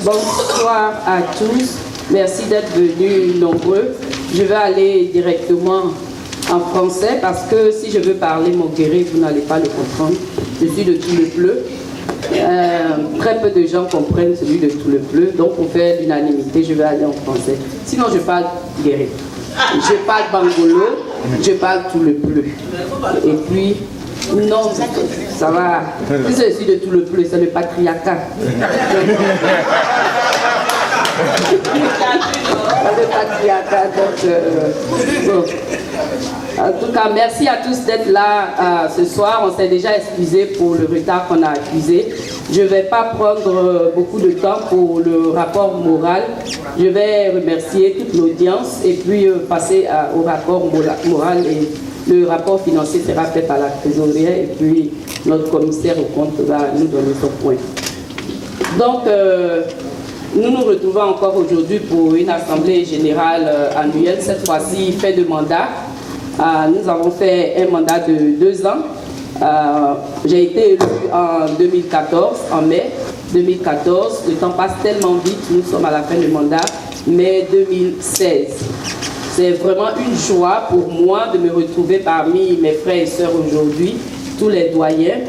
Bonsoir à tous. Merci d'être venus nombreux. Je vais aller directement en français parce que si je veux parler moguéré, vous n'allez pas le comprendre. Je suis de tout le bleu. Très peu de gens comprennent celui de tout le bleu. Donc pour faire l'unanimité, je vais aller en français. Sinon je parle guéré. Je parle bangolo, je parle tout le bleu. Et puis, non, ça va. Si je suis de tout le bleu, c'est le patriarcat. Le patriarcat, donc, en tout cas, merci à tous d'être là ce soir. On s'est déjà excusé pour le retard qu'on a accusé. Je ne vais pas prendre beaucoup de temps pour le rapport moral. Je vais remercier toute l'audience et puis passer au rapport moral et le rapport financier sera fait par la trésorière et puis notre commissaire au compte va nous donner son point. Donc, nous nous retrouvons encore aujourd'hui pour une assemblée générale annuelle, cette fois-ci fin de mandat. Nous avons fait un mandat de 2 ans. J'ai été élu en 2014, en mai 2014. Le temps passe tellement vite, nous sommes à la fin du mandat, mai 2016. C'est vraiment une joie pour moi de me retrouver parmi mes frères et sœurs aujourd'hui, tous les doyens,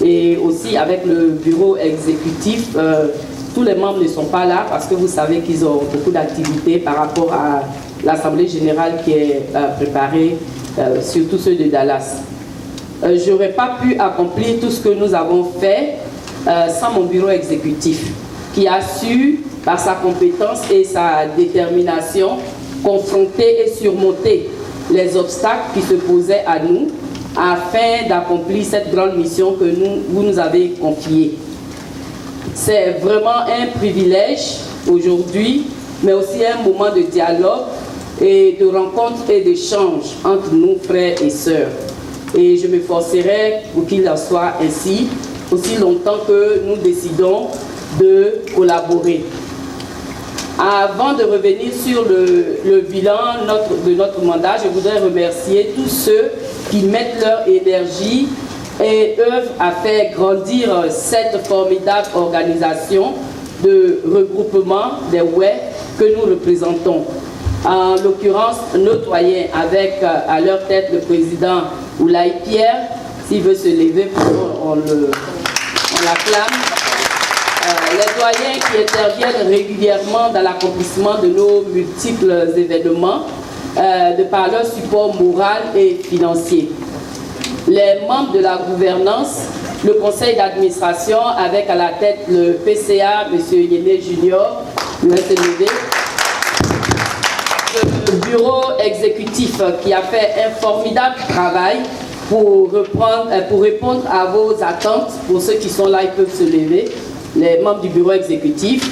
et aussi avec le bureau exécutif. Tous les membres ne sont pas là parce que vous savez qu'ils ont beaucoup d'activités par rapport à l'Assemblée générale qui est préparée, surtout ceux de Dallas. Je n'aurais pas pu accomplir tout ce que nous avons fait sans mon bureau exécutif, qui a su, par sa compétence et sa détermination, confronter et surmonter les obstacles qui se posaient à nous afin d'accomplir cette grande mission que vous nous avez confiée. C'est vraiment un privilège aujourd'hui, mais aussi un moment de dialogue et de rencontre et d'échange entre nous, frères et sœurs. Et je m'efforcerai pour qu'il en soit ainsi, aussi longtemps que nous décidons de collaborer. Avant de revenir sur le bilan de notre mandat, je voudrais remercier tous ceux qui mettent leur énergie et œuvrent à faire grandir cette formidable organisation de regroupement des WEH que nous représentons. En l'occurrence, nos doyens, avec à leur tête le président Oulaye Pierre. S'il veut se lever, on l'acclame. Les doyens qui interviennent régulièrement dans l'accomplissement de nos multiples événements de par leur support moral et financier. Les membres de la gouvernance, le conseil d'administration avec à la tête le PCA, M. Yéné Junior, le bureau exécutif qui a fait un formidable travail pour répondre à vos attentes. Pour ceux qui sont là, ils peuvent se lever. Les membres du bureau exécutif,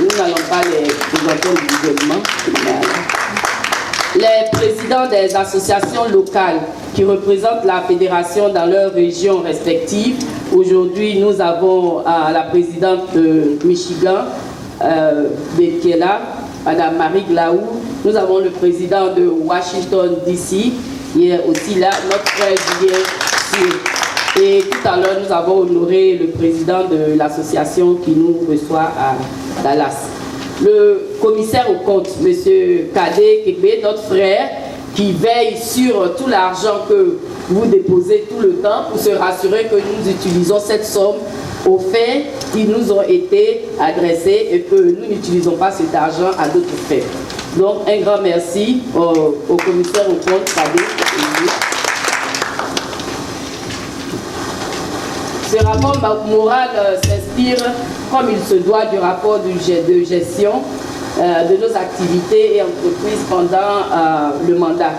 nous n'allons pas les présenter au gouvernement. Les présidents des associations locales qui représentent la fédération dans leurs régions respectives. Aujourd'hui, nous avons la présidente de Michigan, qui est là, Madame Marie Glaou. Nous avons le président de Washington, D.C., qui est aussi là, notre frère Julien Cyr. Et tout à l'heure, nous avons honoré le président de l'association qui nous reçoit à Dallas. Le commissaire au compte, M. Kadé Kekbe, notre frère, qui veille sur tout l'argent que vous déposez tout le temps pour se rassurer que nous utilisons cette somme aux faits qui nous ont été adressés et que nous n'utilisons pas cet argent à d'autres faits. Donc, un grand merci au commissaire au compte, Kadé. Ce rapport moral s'inspire, comme il se doit, du rapport de gestion de nos activités et entreprises pendant le mandat.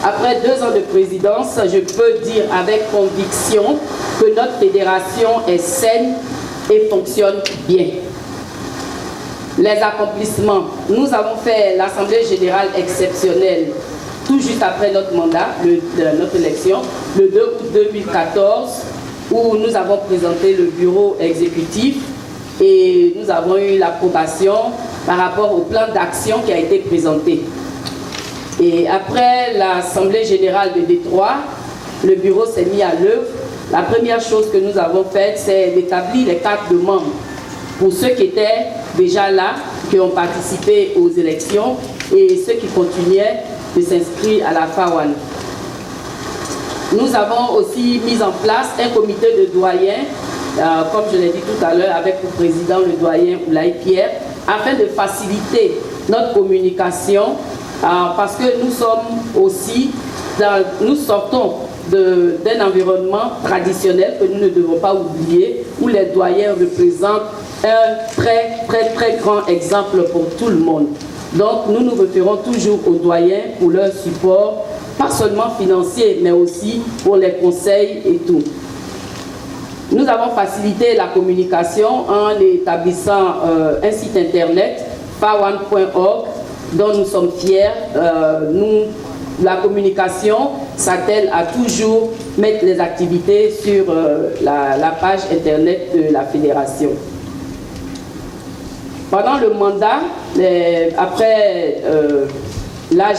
Après 2 ans de présidence, je peux dire avec conviction que notre fédération est saine et fonctionne bien. Les accomplissements. Nous avons fait l'Assemblée générale exceptionnelle tout juste après notre mandat, notre élection, le 2 août 2014, où nous avons présenté le bureau exécutif et nous avons eu l'approbation par rapport au plan d'action qui a été présenté. Et après l'Assemblée générale de Détroit, le bureau s'est mis à l'œuvre. La première chose que nous avons faite, c'est d'établir les cartes de membres pour ceux qui étaient déjà là, qui ont participé aux élections et ceux qui continuaient de s'inscrire à la FAWAN. Nous avons aussi mis en place un comité de doyens, comme je l'ai dit tout à l'heure, avec le président, le doyen Oulaye Pierre, afin de faciliter notre communication, parce que nous sommes aussi, nous sortons d'un environnement traditionnel que nous ne devons pas oublier, où les doyens représentent un très grand exemple pour tout le monde. Donc nous nous référons toujours aux doyens pour leur support, pas seulement financier, mais aussi pour les conseils et tout. Nous avons facilité la communication en établissant un site internet, fawan.org, dont nous sommes fiers. La communication s'attelle à toujours mettre les activités sur la page internet de la fédération. Pendant le mandat, après l'AG,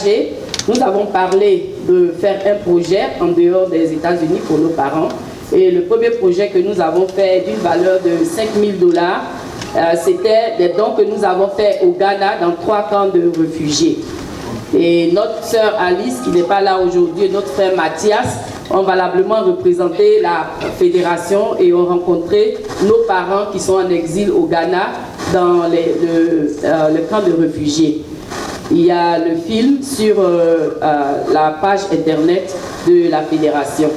nous avons parlé de faire un projet en dehors des États-Unis pour nos parents. Et le premier projet que nous avons fait d'une valeur de 5 000 $, c'était des dons que nous avons fait au Ghana dans 3 camps de réfugiés. Et notre sœur Alice, qui n'est pas là aujourd'hui, et notre frère Mathias, ont valablement représenté la fédération et ont rencontré nos parents qui sont en exil au Ghana dans le camp de réfugiés. Il y a le film sur la page internet de la fédération.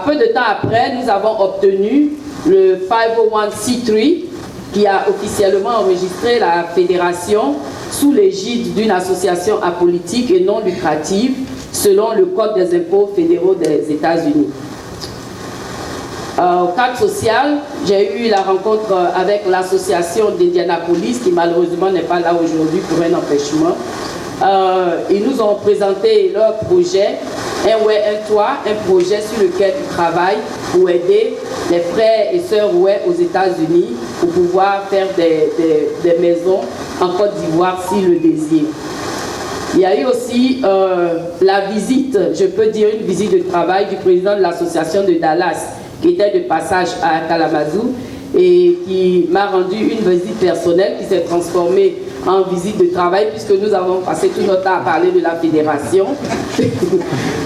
Peu de temps après, nous avons obtenu le 501c3 qui a officiellement enregistré la fédération sous l'égide d'une association apolitique et non lucrative selon le Code des impôts fédéraux des États-Unis. Au cadre social, j'ai eu la rencontre avec l'association d'Indianapolis qui malheureusement n'est pas là aujourd'hui pour un empêchement. Ils nous ont présenté leur projet, un toit, un projet sur lequel ils travaillent pour aider les frères et sœurs aux États-Unis pour pouvoir faire des maisons en Côte d'Ivoire s'ils le désirent. Il y a eu aussi la visite, je peux dire une visite de travail du président de l'association de Dallas qui était de passage à Kalamazoo et qui m'a rendu une visite personnelle qui s'est transformée en visite de travail puisque nous avons passé tout notre temps à parler de la fédération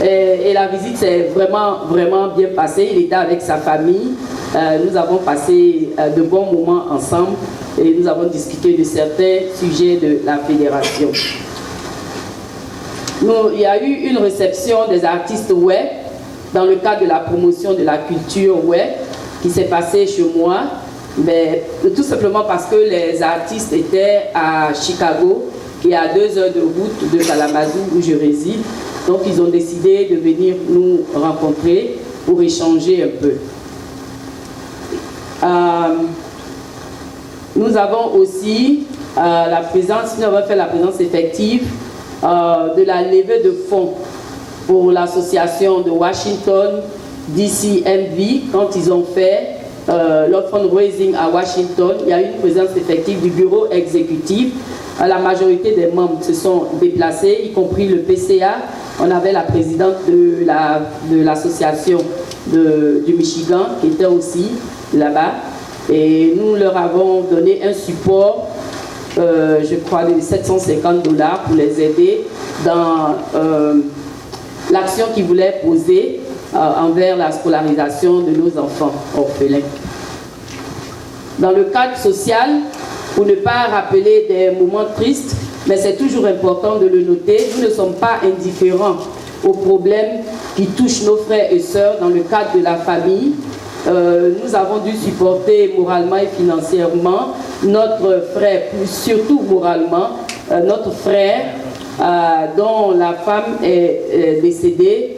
et la visite s'est vraiment bien passée. Il était avec sa famille, nous avons passé de bons moments ensemble et nous avons discuté de certains sujets de la fédération. Il y a eu une réception des artistes web dans le cadre de la promotion de la culture web qui s'est passée chez moi. Mais tout simplement parce que les artistes étaient à Chicago, qui est à 2 heures de route de Kalamazoo où je réside. Donc ils ont décidé de venir nous rencontrer pour échanger un peu. Nous avons aussi nous avons fait la présence effective de la levée de fonds pour l'association de Washington DCMV quand ils ont fait leur fundraising à Washington. Il y a eu une présence effective du bureau exécutif. La majorité des membres se sont déplacés, y compris le PCA. On avait la présidente de l'association du Michigan qui était aussi là-bas. Et nous leur avons donné un support, je crois, de 750 $ pour les aider dans l'action qu'ils voulaient poser envers la scolarisation de nos enfants orphelins. Dans le cadre social, pour ne pas rappeler des moments tristes, mais c'est toujours important de le noter, nous ne sommes pas indifférents aux problèmes qui touchent nos frères et sœurs dans le cadre de la famille. Nous avons dû supporter moralement et financièrement notre frère, surtout moralement, notre frère dont la femme est décédée,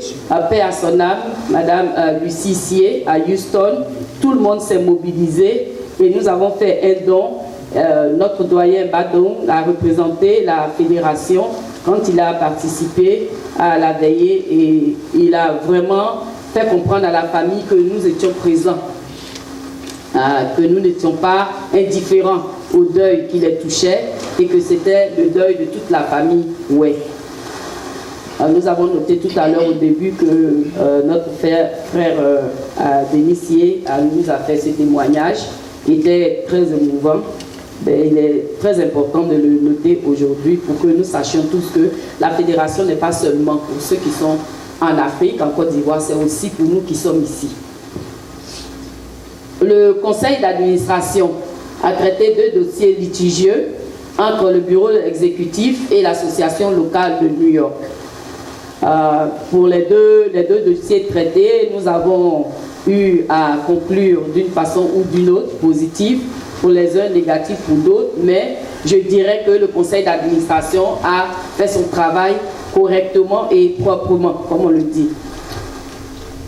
paix à son âme, Madame Lucie Sier à Houston. Tout le monde s'est mobilisé et nous avons fait un don. Notre doyen Badon a représenté la fédération quand il a participé à la veillée et il a vraiment fait comprendre à la famille que nous étions présents, que nous n'étions pas indifférents au deuil qui les touchait et que c'était le deuil de toute la famille Oué. Nous avons noté tout à l'heure au début que notre frère Dénissier nous a fait ce témoignage qui était très émouvant. Mais il est très important de le noter aujourd'hui pour que nous sachions tous que la fédération n'est pas seulement pour ceux qui sont en Afrique, en Côte d'Ivoire, c'est aussi pour nous qui sommes ici. Le conseil d'administration a traité 2 dossiers litigieux entre le bureau exécutif et l'association locale de New York. Pour les deux dossiers traités, nous avons eu à conclure d'une façon ou d'une autre, positive pour les uns, négatif pour d'autres, mais je dirais que le conseil d'administration a fait son travail correctement et proprement, comme on le dit.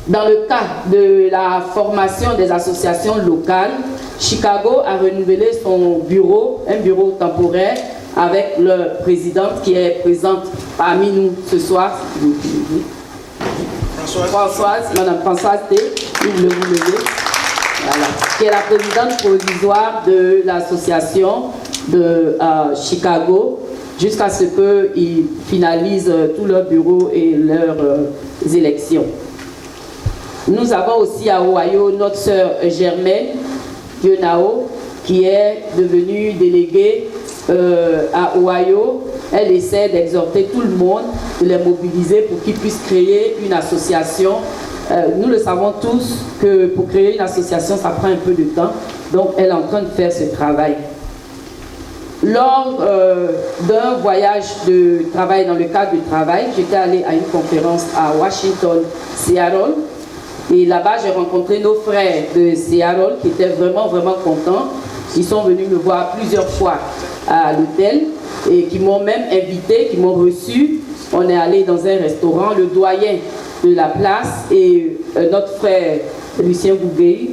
Dans le cas de la formation des associations locales, Chicago a renouvelé son bureau, un bureau temporaire, avec leur présidente qui est présente parmi nous ce soir. Madame Françoise T. Voilà, qui est la présidente provisoire de l'association de Chicago, jusqu'à ce qu'ils finalisent tout leur bureau et leurs élections. Nous avons aussi à Ohio notre sœur Germaine Dionao, qui est devenue déléguée à Ohio. Elle essaie d'exhorter tout le monde, de les mobiliser pour qu'ils puissent créer une association. Nous le savons tous que pour créer une association, ça prend un peu de temps. Donc, elle est en train de faire ce travail. Lors d'un voyage de travail, dans le cadre du travail, j'étais allée à une conférence à Washington, Seattle. Et là-bas, j'ai rencontré nos frères de Seattle qui étaient vraiment, vraiment contents. Ils sont venus me voir plusieurs fois à l'hôtel et qui m'ont même invité, qui m'ont reçu. On est allé dans un restaurant, le doyen de la place et notre frère Lucien Bougueil.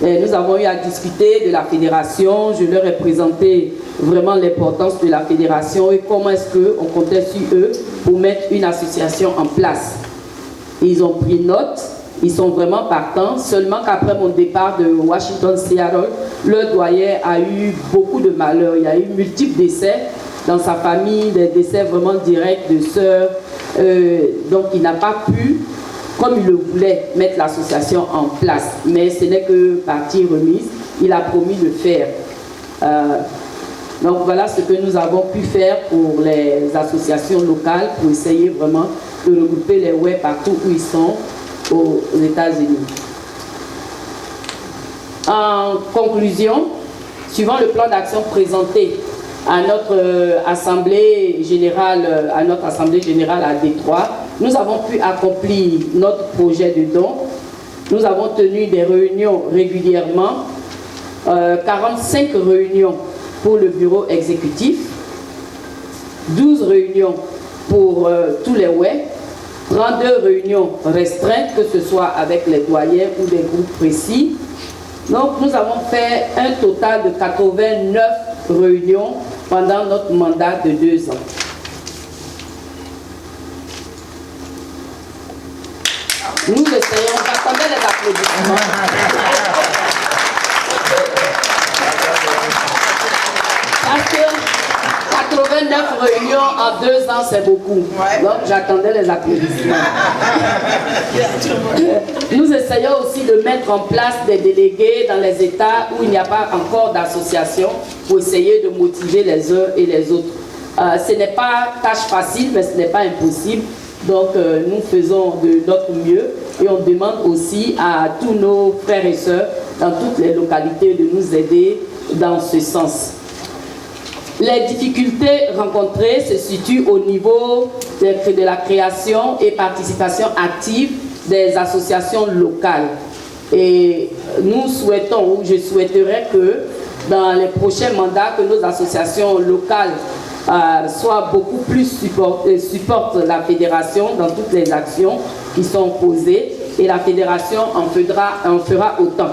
Nous avons eu à discuter de la fédération. Je leur ai présenté vraiment l'importance de la fédération et comment est-ce qu'on comptait sur eux pour mettre une association en place. Et ils ont pris note. Ils sont vraiment partants, seulement qu'après mon départ de Washington-Seattle, le doyen a eu beaucoup de malheurs. Il y a eu multiples décès dans sa famille, des décès vraiment directs de sœurs. Donc il n'a pas pu, comme il le voulait, mettre l'association en place. Mais ce n'est que partie remise. Il a promis de faire. Donc voilà ce que nous avons pu faire pour les associations locales, pour essayer vraiment de regrouper les Oué partout où ils sont, aux États-Unis. En conclusion, suivant le plan d'action présenté à notre assemblée générale à Détroit, nous avons pu accomplir notre projet de don. Nous avons tenu des réunions régulièrement, 45 réunions pour le bureau exécutif, 12 réunions pour tous les Oué, 32 réunions restreintes, que ce soit avec les doyens ou des groupes précis. Donc, nous avons fait un total de 89 réunions pendant notre mandat de 2 ans. Nous essayons, j'attendais les applaudissements. Parce que 89 réunions en 2 ans, c'est beaucoup. Donc, j'attendais les applaudissements. Nous essayons aussi de mettre en place des délégués dans les États où il n'y a pas encore d'association pour essayer de motiver les uns et les autres. Ce n'est pas tâche facile, mais ce n'est pas impossible. Donc, nous faisons de notre mieux et on demande aussi à tous nos frères et sœurs dans toutes les localités de nous aider dans ce sens. Les difficultés rencontrées se situent au niveau de la création et participation active des associations locales. Et nous souhaitons, ou je souhaiterais que dans les prochains mandats, que nos associations locales soient beaucoup plus supportent la fédération dans toutes les actions qui sont posées et la fédération en fera autant.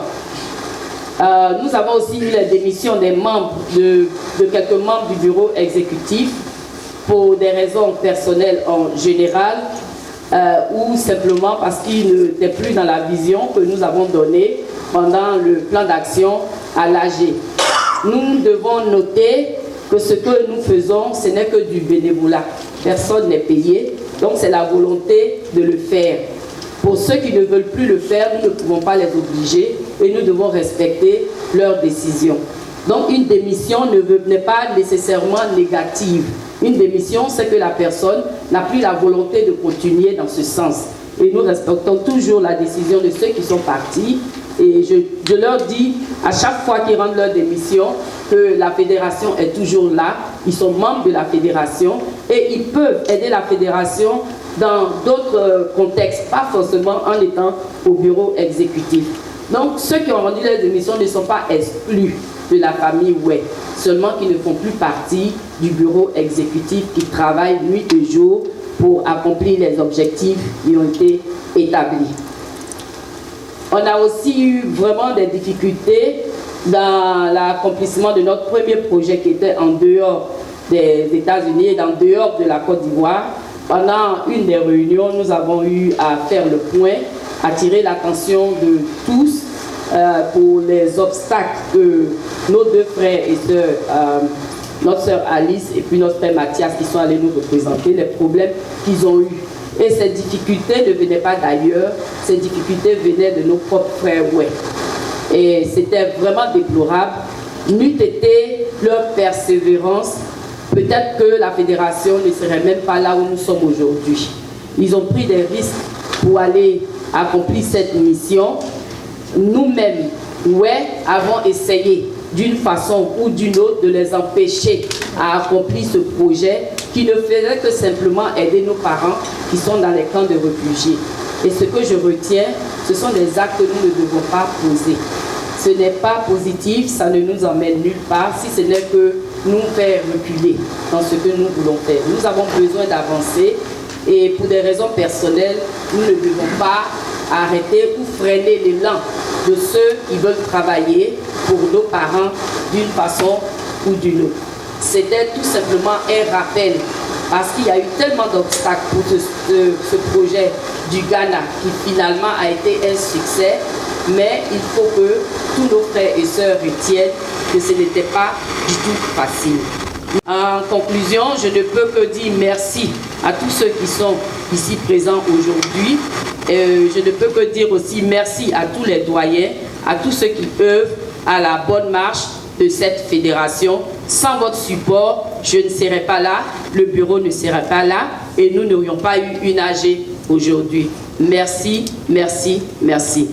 Nous avons aussi eu la démission des membres de quelques membres du bureau exécutif pour des raisons personnelles en général ou simplement parce qu'ils n'étaient plus dans la vision que nous avons donnée pendant le plan d'action à l'AG. nous devons noter que ce que nous faisons, ce n'est que du bénévolat. Personne n'est payé, donc c'est la volonté de le faire. Pour ceux qui ne veulent plus le faire, nous ne pouvons pas les obliger et nous devons respecter leurs décisions. Donc une démission n'est pas nécessairement négative. Une démission, c'est que la personne n'a plus la volonté de continuer dans ce sens. Et nous respectons toujours la décision de ceux qui sont partis. Et je leur dis à chaque fois qu'ils rendent leur démission que la fédération est toujours là. Ils sont membres de la fédération et ils peuvent aider la fédération dans d'autres contextes, pas forcément en étant au bureau exécutif. Donc ceux qui ont rendu leur démission ne sont pas exclus de la famille Oué, seulement qui ne font plus partie du bureau exécutif, qui travaillent nuit et jour pour accomplir les objectifs qui ont été établis. On a aussi eu vraiment des difficultés dans l'accomplissement de notre premier projet qui était en dehors des États-Unis et en dehors de la Côte d'Ivoire. Pendant une des réunions, nous avons eu à faire le point, attirer l'attention de tous pour les obstacles que nos deux frères et sœurs, notre sœur Alice et puis notre frère Mathias qui sont allés nous représenter, les problèmes qu'ils ont eus. Et ces difficultés ne venaient pas d'ailleurs, ces difficultés venaient de nos propres frères Oué. Et c'était vraiment déplorable. N'eût été leur persévérance, peut-être que la fédération ne serait même pas là où nous sommes aujourd'hui. Ils ont pris des risques pour aller accomplir cette mission. Nous-mêmes, Oué, avons essayé d'une façon ou d'une autre de les empêcher à accomplir ce projet qui ne faisait que simplement aider nos parents qui sont dans les camps de réfugiés. Et ce que je retiens, ce sont des actes que nous ne devons pas poser. Ce n'est pas positif, ça ne nous emmène nulle part, si ce n'est que nous faire reculer dans ce que nous voulons faire. Nous avons besoin d'avancer et pour des raisons personnelles, nous ne devons pas arrêter ou freiner l'élan de ceux qui veulent travailler pour nos parents d'une façon ou d'une autre. C'était tout simplement un rappel parce qu'il y a eu tellement d'obstacles pour ce projet du Ghana qui finalement a été un succès, mais il faut que tous nos frères et sœurs retiennent que ce n'était pas du tout facile. En conclusion, je ne peux que dire merci à tous ceux qui sont ici présents aujourd'hui. Je ne peux que dire aussi merci à tous les doyens, à tous ceux qui œuvrent à la bonne marche de cette fédération. Sans votre support, je ne serais pas là, le bureau ne serait pas là et nous n'aurions pas eu une AG aujourd'hui. Merci, merci, merci.